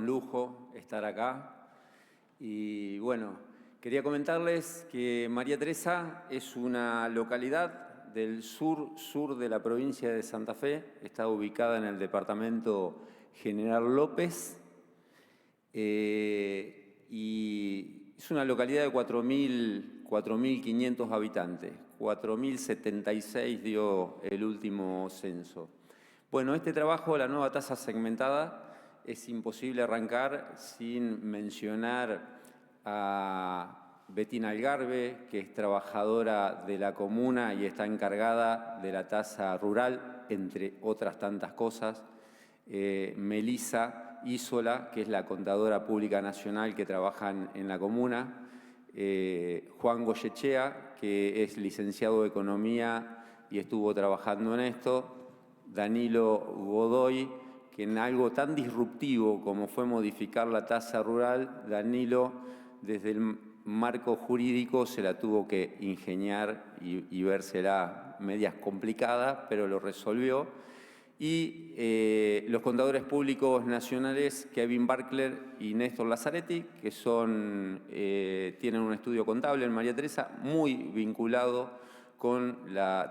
lujo estar acá. Y bueno, quería comentarles que María Teresa es una localidad del sur de la provincia de Santa Fe. Está ubicada en el departamento General López. Y es una localidad de 4.500 habitantes. 4.076 dio el último censo. Bueno, este trabajo, la nueva tasa segmentada, es imposible arrancar sin mencionar a Betina Algarve, que es trabajadora de la comuna y está encargada de la tasa rural, entre otras tantas cosas. Melisa Isola, que es la contadora pública nacional que trabaja en la comuna. Juan Goyechea, que es licenciado de Economía y estuvo trabajando en esto. Danilo Godoy, que en algo tan disruptivo como fue modificar la tasa rural, Danilo, desde el marco jurídico, se la tuvo que ingeniar y vérsela medias complicada, pero lo resolvió. Y los contadores públicos nacionales, Kevin Barkler y Néstor Lazzaretti, que tienen un estudio contable en María Teresa, muy vinculado con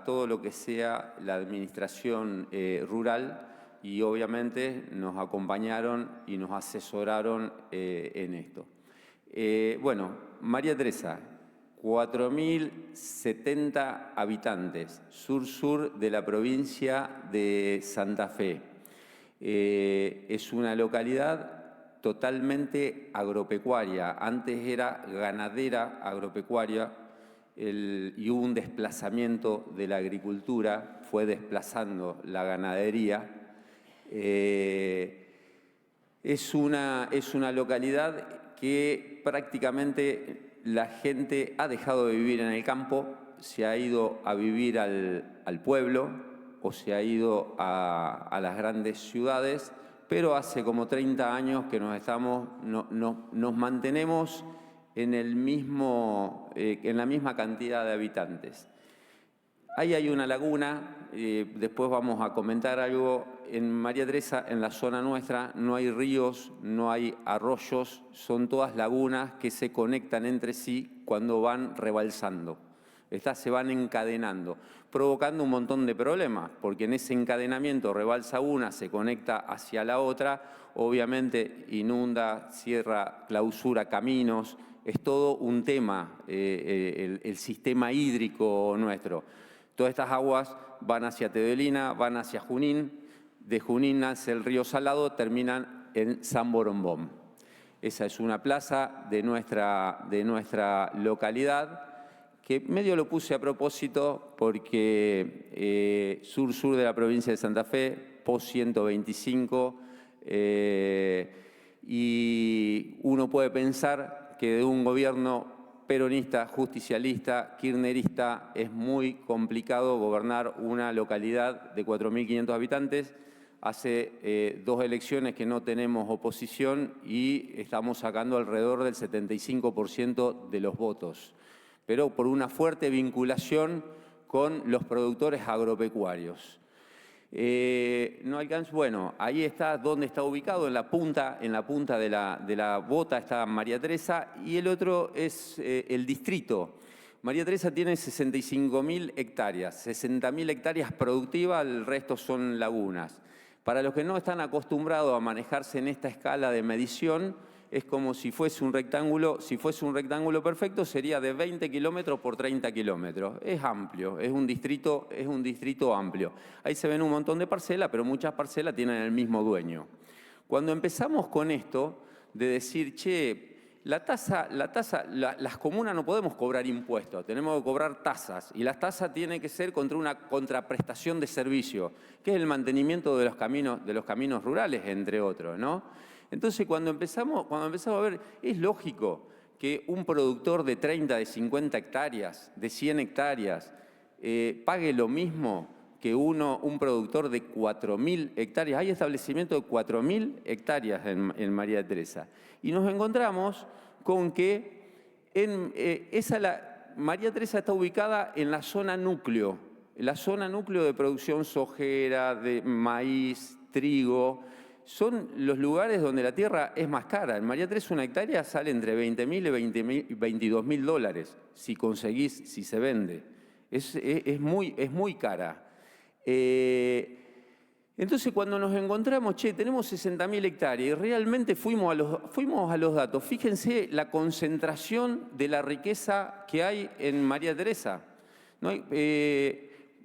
todo lo que sea la administración rural, y obviamente nos acompañaron y nos asesoraron en esto. Bueno, María Teresa, 4.070 habitantes, sur de la provincia de Santa Fe. Es una localidad totalmente agropecuaria. Antes era ganadera agropecuaria y hubo un desplazamiento de la agricultura, fue desplazando la ganadería. Es una localidad que prácticamente la gente ha dejado de vivir en el campo, se ha ido a vivir al pueblo o se ha ido a las grandes ciudades, pero hace como 30 años que nos mantenemos en la misma cantidad de habitantes. Ahí hay una laguna, después vamos a comentar algo. En María Teresa, en la zona nuestra, no hay ríos, no hay arroyos, son todas lagunas que se conectan entre sí cuando van rebalsando. Estas se van encadenando, provocando un montón de problemas, porque en ese encadenamiento rebalsa una, se conecta hacia la otra, obviamente inunda, cierra, clausura caminos, es todo un tema el sistema hídrico nuestro. Todas estas aguas van hacia Tedelina, van hacia Junín. De Junín nace el río Salado, terminan en San Borombón. Esa es una plaza de nuestra localidad, que medio lo puse a propósito porque sur de la provincia de Santa Fe, post 125, y uno puede pensar que de un gobierno peronista, justicialista, kirchnerista, es muy complicado gobernar una localidad de 4.500 habitantes. Hace 2 elecciones que no tenemos oposición y estamos sacando alrededor del 75% de los votos, pero por una fuerte vinculación con los productores agropecuarios. No alcanza, bueno, ahí está donde está ubicado, en la punta de la bota está María Teresa, y el otro es el distrito. María Teresa tiene 65.000 hectáreas, 60.000 hectáreas productivas, el resto son lagunas. Para los que no están acostumbrados a manejarse en esta escala de medición, es como si fuese un rectángulo. Si fuese un rectángulo perfecto, sería de 20 kilómetros por 30 kilómetros. Es amplio, es un distrito amplio. Ahí se ven un montón de parcelas, pero muchas parcelas tienen el mismo dueño. Cuando empezamos con esto de decir, che, las comunas no podemos cobrar impuestos, tenemos que cobrar tasas, y las tasas tienen que ser contra una contraprestación de servicio, que es el mantenimiento de los caminos rurales, entre otros, ¿no? Entonces, cuando empezamos a ver, es lógico que un productor de 30, de 50 hectáreas, de 100 hectáreas, pague lo mismo que un productor de 4.000 hectáreas. Hay establecimientos de 4.000 hectáreas en María Teresa. Y nos encontramos con que María Teresa está ubicada en la zona núcleo de producción sojera, de maíz, trigo. son los lugares donde la tierra es más cara. En María Teresa una hectárea sale entre 20.000 y 22.000 dólares, si conseguís, si se vende. Es muy cara. Entonces, cuando nos encontramos, tenemos 60.000 hectáreas, y realmente fuimos a los datos. Fíjense la concentración de la riqueza que hay en María Teresa, ¿no?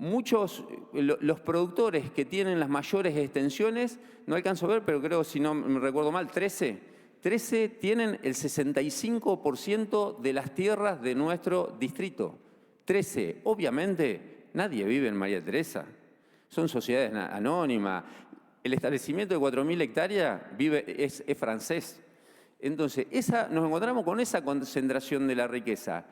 Los productores que tienen las mayores extensiones, no alcanzo a ver, pero creo, si no me recuerdo mal, 13 tienen el 65% de las tierras de nuestro distrito. 13. Obviamente, nadie vive en María Teresa. Son sociedades anónimas. El establecimiento de 4.000 hectáreas es francés. Entonces, nos encontramos con esa concentración de la riqueza.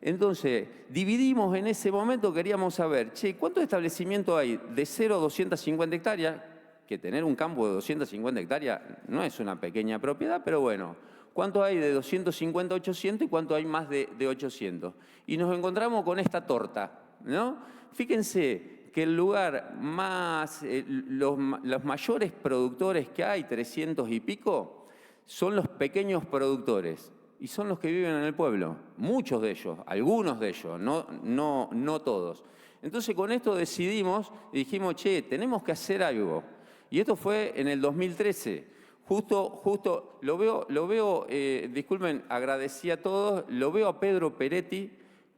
Entonces, dividimos en ese momento, queríamos saber, ¿cuántos establecimientos hay de 0 a 250 hectáreas? Que tener un campo de 250 hectáreas no es una pequeña propiedad, pero bueno, ¿cuánto hay de 250 a 800 y cuánto hay más de 800? Y nos encontramos con esta torta, ¿no? Fíjense que el lugar más, los mayores productores que hay, 300 y pico, son los pequeños productores. Y son los que viven en el pueblo, muchos de ellos, algunos de ellos, no todos. Entonces con esto decidimos y dijimos, tenemos que hacer algo. Y esto fue en el 2013. Justo, lo veo, disculpen, agradecí a todos, lo veo a Pedro Peretti.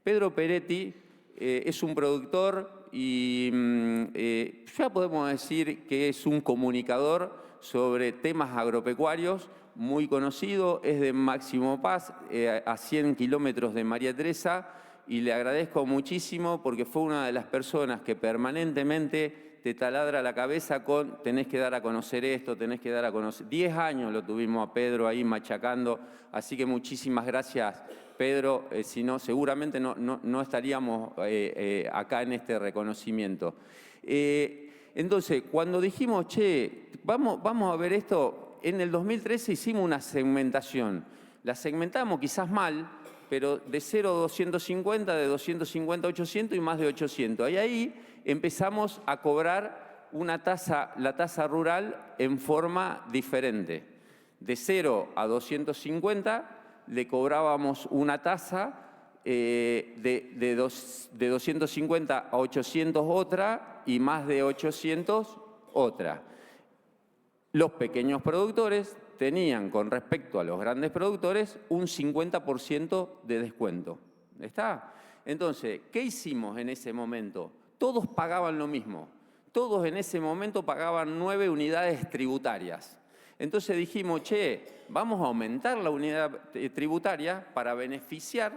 Pedro Peretti es un productor y ya podemos decir que es un comunicador sobre temas agropecuarios, muy conocido, es de Máximo Paz, a 100 kilómetros de María Teresa, y le agradezco muchísimo porque fue una de las personas que permanentemente te taladra la cabeza con tenés que dar a conocer esto, tenés que dar a conocer. 10 años lo tuvimos a Pedro ahí machacando, así que muchísimas gracias, Pedro, si no, seguramente no estaríamos acá en este reconocimiento. Entonces, cuando dijimos, vamos a ver esto, en el 2013 hicimos una segmentación. La segmentamos quizás mal, pero de 0 a 250, de 250 a 800 y más de 800. Y ahí empezamos a cobrar la tasa rural en forma diferente. De 0 a 250 le cobrábamos una tasa, de 250 a 800 otra y más de 800 otra. Los pequeños productores tenían, con respecto a los grandes productores, un 50% de descuento. ¿Está? Entonces, ¿qué hicimos en ese momento? Todos pagaban lo mismo. Todos en ese momento pagaban 9 unidades tributarias. Entonces dijimos, vamos a aumentar la unidad tributaria para beneficiar,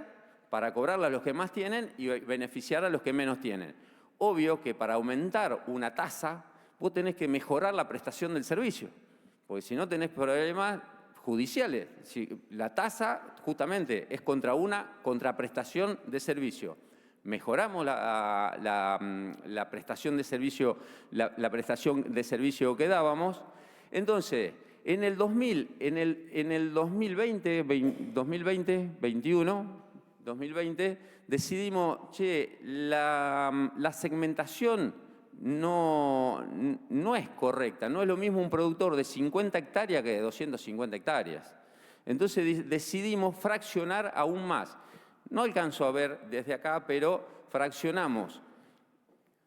para cobrarla a los que más tienen y beneficiar a los que menos tienen. Obvio que para aumentar una tasa, vos tenés que mejorar la prestación del servicio, porque si no tenés problemas judiciales. La tasa justamente es contra una contraprestación de servicio. Mejoramos la prestación de servicio, la prestación de servicio que dábamos. Entonces, en el 2020, decidimos, la segmentación no es correcta, no es lo mismo un productor de 50 hectáreas que de 250 hectáreas. Entonces decidimos fraccionar aún más. No alcanzo a ver desde acá, pero fraccionamos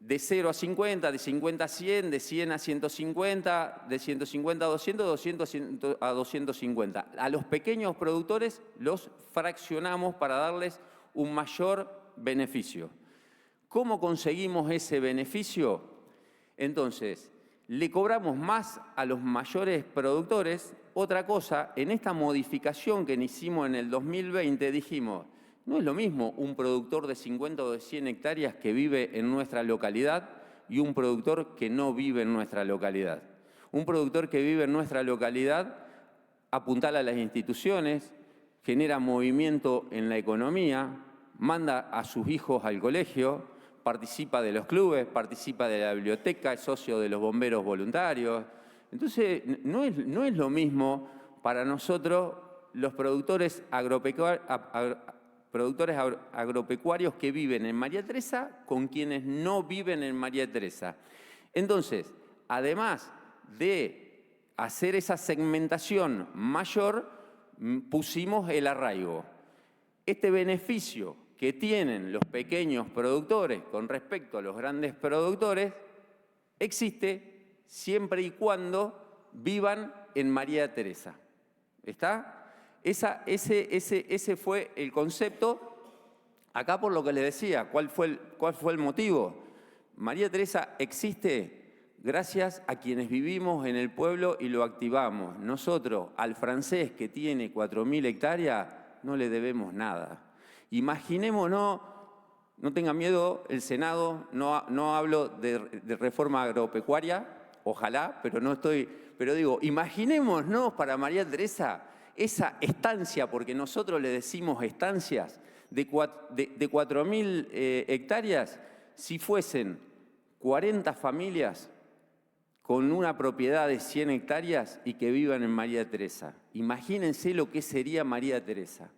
de 0 a 50, de 50 a 100, de 100 a 150, de 150 a 200, 200 a 250. A los pequeños productores los fraccionamos para darles un mayor beneficio. ¿Cómo conseguimos ese beneficio? Entonces, le cobramos más a los mayores productores. Otra cosa, en esta modificación que hicimos en el 2020, dijimos, no es lo mismo un productor de 50 o de 100 hectáreas que vive en nuestra localidad y un productor que no vive en nuestra localidad. Un productor que vive en nuestra localidad apuntala a las instituciones, genera movimiento en la economía, manda a sus hijos al colegio, participa de los clubes, participa de la biblioteca, es socio de los bomberos voluntarios. Entonces, no es lo mismo para nosotros los productores agropecuarios que viven en María Teresa con quienes no viven en María Teresa. Entonces, además de hacer esa segmentación mayor, pusimos el arraigo. Este beneficio que tienen los pequeños productores con respecto a los grandes productores existe siempre y cuando vivan en María Teresa. ¿Está? Ese fue el concepto. Acá por lo que les decía, ¿cuál fue el motivo? María Teresa existe gracias a quienes vivimos en el pueblo y lo activamos. Nosotros, al francés que tiene 4.000 hectáreas, no le debemos nada. Imaginémonos, no tengan miedo, el Senado, no hablo de reforma agropecuaria, ojalá, pero digo, imaginémonos para María Teresa esa estancia, porque nosotros le decimos estancias, de 4.000 hectáreas, si fuesen 40 familias con una propiedad de 100 hectáreas y que vivan en María Teresa. Imagínense lo que sería María Teresa.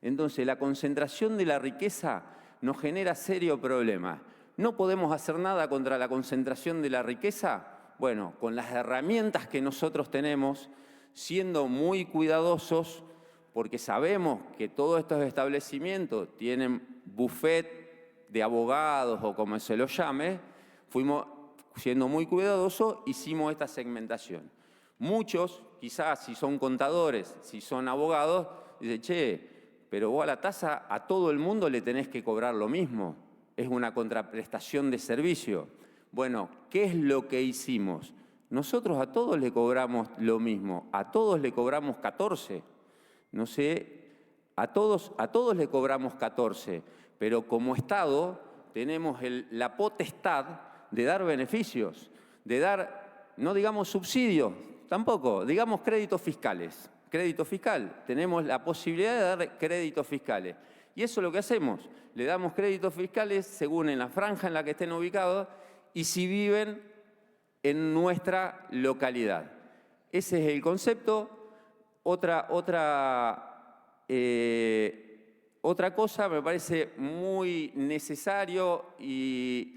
Entonces, la concentración de la riqueza nos genera serio problema. ¿No podemos hacer nada contra la concentración de la riqueza? Bueno, con las herramientas que nosotros tenemos, siendo muy cuidadosos, porque sabemos que todos estos establecimientos tienen buffet de abogados o como se lo llame, fuimos siendo muy cuidadosos, hicimos esta segmentación. Muchos, quizás si son contadores, si son abogados, dicen, che, pero vos a la tasa a todo el mundo le tenés que cobrar lo mismo. Es una contraprestación de servicio. Bueno, ¿qué es lo que hicimos? Nosotros a todos le cobramos lo mismo, a todos le cobramos 14. No sé, a todos le cobramos 14, pero como Estado tenemos la potestad de dar beneficios, de dar, no digamos subsidios, tampoco, digamos créditos fiscales. Crédito fiscal, tenemos la posibilidad de dar créditos fiscales. Y eso es lo que hacemos, le damos créditos fiscales según en la franja en la que estén ubicados y si viven en nuestra localidad. Ese es el concepto. Otra cosa me parece muy necesario y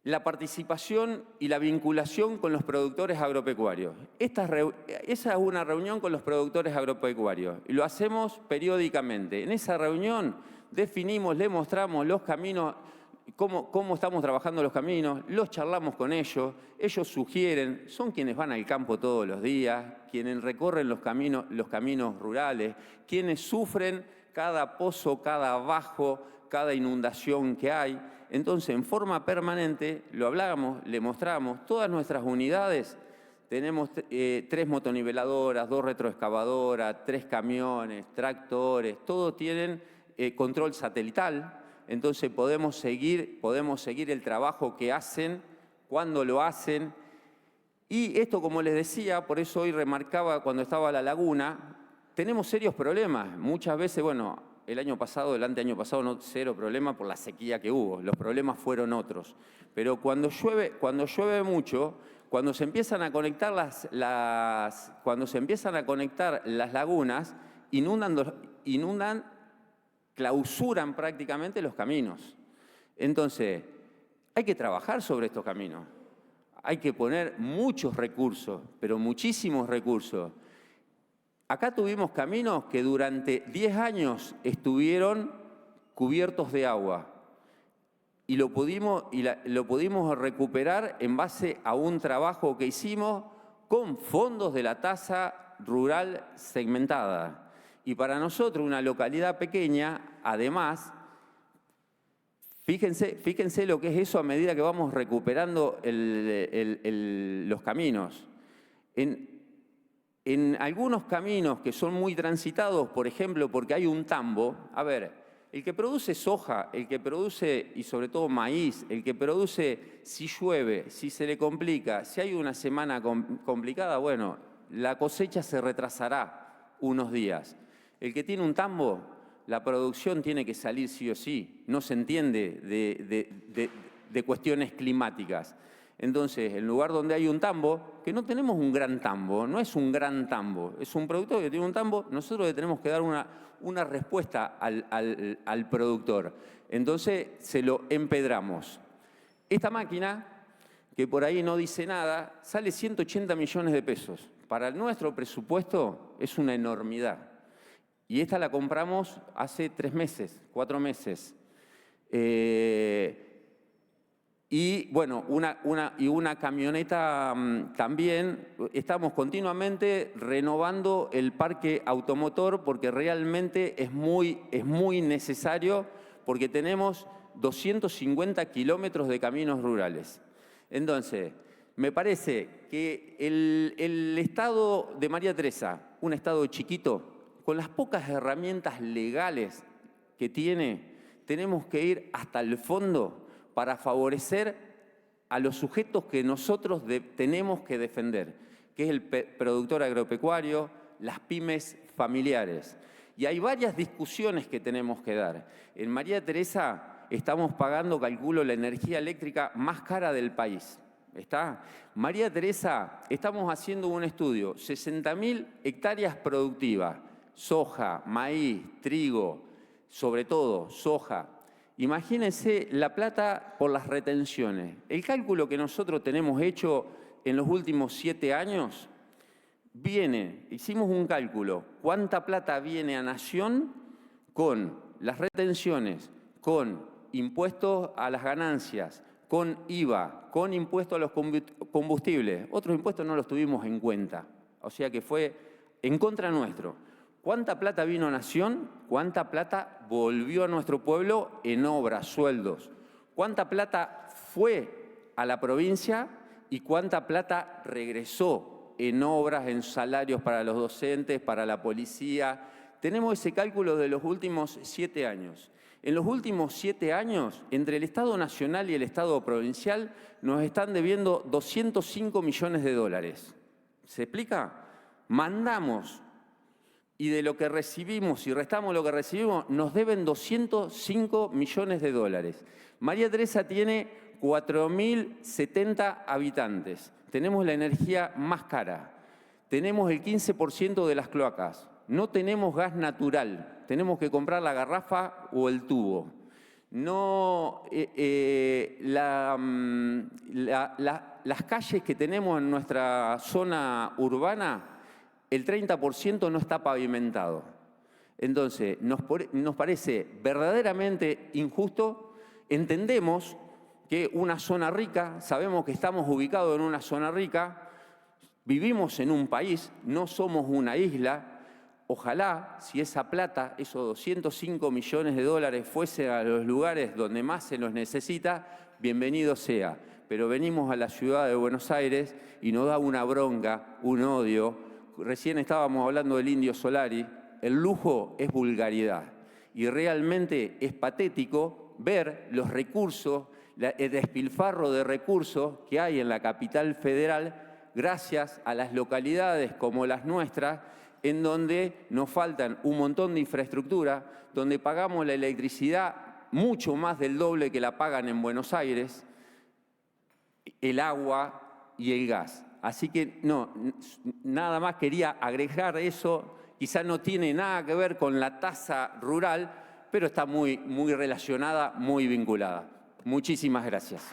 la participación y la vinculación con los productores agropecuarios. Esa es una reunión con los productores agropecuarios y lo hacemos periódicamente. En esa reunión definimos, les mostramos los caminos, cómo estamos trabajando los caminos, los charlamos con ellos sugieren, son quienes van al campo todos los días, quienes recorren los caminos rurales, quienes sufren cada pozo, cada bajo, cada inundación que hay. Entonces, en forma permanente, lo hablamos, le mostramos, todas nuestras unidades, tenemos 3 motoniveladoras, 2 retroexcavadoras, 3 camiones, tractores, todos tienen control satelital, entonces podemos seguir el trabajo que hacen, cuando lo hacen. Y esto, como les decía, por eso hoy remarcaba cuando estaba la laguna, tenemos serios problemas. Muchas veces, bueno, el año pasado, el anteaño pasado, no, cero problema por la sequía que hubo. Los problemas fueron otros. Pero cuando llueve mucho, cuando se empiezan a conectar las lagunas, inundan, clausuran prácticamente los caminos. Entonces, hay que trabajar sobre estos caminos. Hay que poner muchos recursos, pero muchísimos recursos. Acá tuvimos caminos que durante 10 años estuvieron cubiertos de agua y lo pudimos recuperar en base a un trabajo que hicimos con fondos de la tasa rural segmentada. Y para nosotros, una localidad pequeña, además, fíjense lo que es eso a medida que vamos recuperando los caminos. En algunos caminos que son muy transitados, por ejemplo, porque hay un tambo, a ver, el que produce soja, el que produce, y sobre todo maíz, el que produce si llueve, si se le complica, si hay una semana complicada, bueno, la cosecha se retrasará unos días. El que tiene un tambo, la producción tiene que salir sí o sí, no se entiende de cuestiones climáticas. Entonces, en lugar donde hay un tambo, que no tenemos un gran tambo, no es un gran tambo, es un productor que tiene un tambo, nosotros le tenemos que dar una respuesta al productor. Entonces, se lo empedramos. Esta máquina que por ahí no dice nada, sale 180 millones de pesos. Para nuestro presupuesto es una enormidad. Y esta la compramos hace 3 meses, 4 meses. Y bueno, una camioneta también. Estamos continuamente renovando el parque automotor porque realmente es muy necesario, porque tenemos 250 kilómetros de caminos rurales. Entonces, me parece que el estado de María Teresa, un estado chiquito, con las pocas herramientas legales que tiene, tenemos que ir hasta el fondo para favorecer a los sujetos que nosotros tenemos que defender, que es el productor agropecuario, las pymes familiares. Y hay varias discusiones que tenemos que dar. En María Teresa estamos pagando, calculo, la energía eléctrica más cara del país. ¿Está? María Teresa, estamos haciendo un estudio, 60.000 hectáreas productivas, soja, maíz, trigo, sobre todo soja. Imagínense la plata por las retenciones. El cálculo que nosotros tenemos hecho en los últimos 7 años, hicimos un cálculo, cuánta plata viene a Nación con las retenciones, con impuestos a las ganancias, con IVA, con impuestos a los combustibles. Otros impuestos no los tuvimos en cuenta, o sea que fue en contra nuestro. ¿Cuánta plata vino a Nación? ¿Cuánta plata volvió a nuestro pueblo en obras, sueldos? ¿Cuánta plata fue a la provincia y cuánta plata regresó en obras, en salarios para los docentes, para la policía? Tenemos ese cálculo de los últimos 7 años. En los últimos 7 años, entre el Estado Nacional y el Estado Provincial, nos están debiendo 205 millones de dólares. ¿Se explica? Mandamos, y de lo que recibimos, si restamos lo que recibimos, nos deben 205 millones de dólares. María Teresa tiene 4.070 habitantes. Tenemos la energía más cara. Tenemos el 15% de las cloacas. No tenemos gas natural. Tenemos que comprar la garrafa o el tubo. No, las calles que tenemos en nuestra zona urbana, el 30% no está pavimentado. Entonces, nos parece verdaderamente injusto. Entendemos que una zona rica, sabemos que estamos ubicados en una zona rica, vivimos en un país, no somos una isla. Ojalá, si esa plata, esos 205 millones de dólares, fuese a los lugares donde más se los necesita, bienvenido sea. Pero venimos a la ciudad de Buenos Aires y nos da una bronca, un odio. Recién estábamos hablando del Indio Solari. El lujo es vulgaridad. Y realmente es patético ver los recursos, el despilfarro de recursos que hay en la capital federal gracias a las localidades como las nuestras, en donde nos faltan un montón de infraestructura, donde pagamos la electricidad mucho más del doble que la pagan en Buenos Aires, el agua y el gas. Así que no, nada más quería agregar eso. Quizá no tiene nada que ver con la tasa rural, pero está muy relacionada, muy vinculada. Muchísimas gracias.